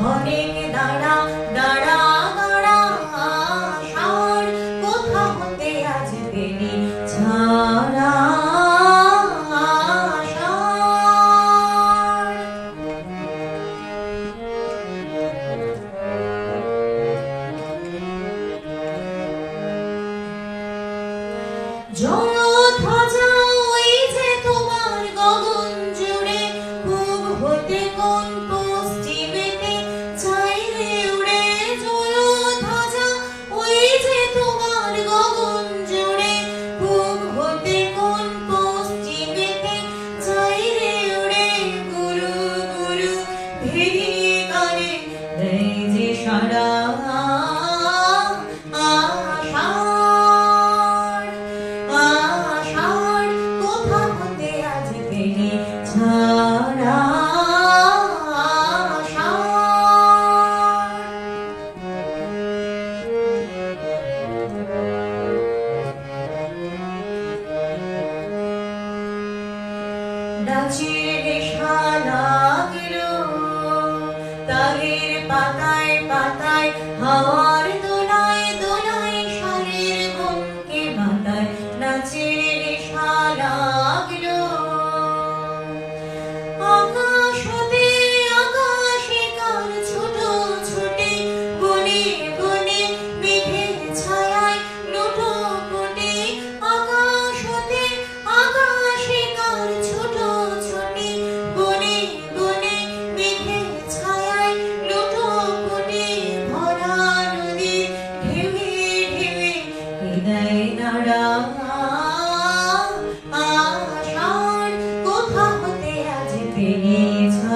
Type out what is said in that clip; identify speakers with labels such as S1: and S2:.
S1: অনেক দাঁড়া দাঁড়া দাঁড়া আষাঢ়, কোথা হতে আজ পেলি ছাড়া জলধ্বজা ওই যে তোমার গগন জুড়ে, পূব হতে কোন পশ্চিমেতে চাই রে উড়ে। জলধ্বজা ওই যে তোমার গগন জুড়ে, পূব হতে কোন পশ্চিমেতে চাই রে উড়ে। গুরু গুরু ভেরি গানে দেয় যে সারা ছাড়া নাচির নেশা লাগলো তালের পাতায় পাতায়, হাওয়ার দোলায় দোলায় শালের বনকে মাতায়। নাচির নেশা লাগলো আকাশ হতে আকাশে কার ছোট ছোটে, বনে বনে মেঘের ছায়ায় লুটো ফুটে। আকাশ হতে আকাশে কার ছোট ছোটে, বনে বনে মেঘের ছায়ায় লুটো ফুটে। ভরা নদীর ঢেউয়ে ঢেউয়ে হৃদয় নাড়া আষাঢ়, কোথা হতে আজ পেলি ছাড়া।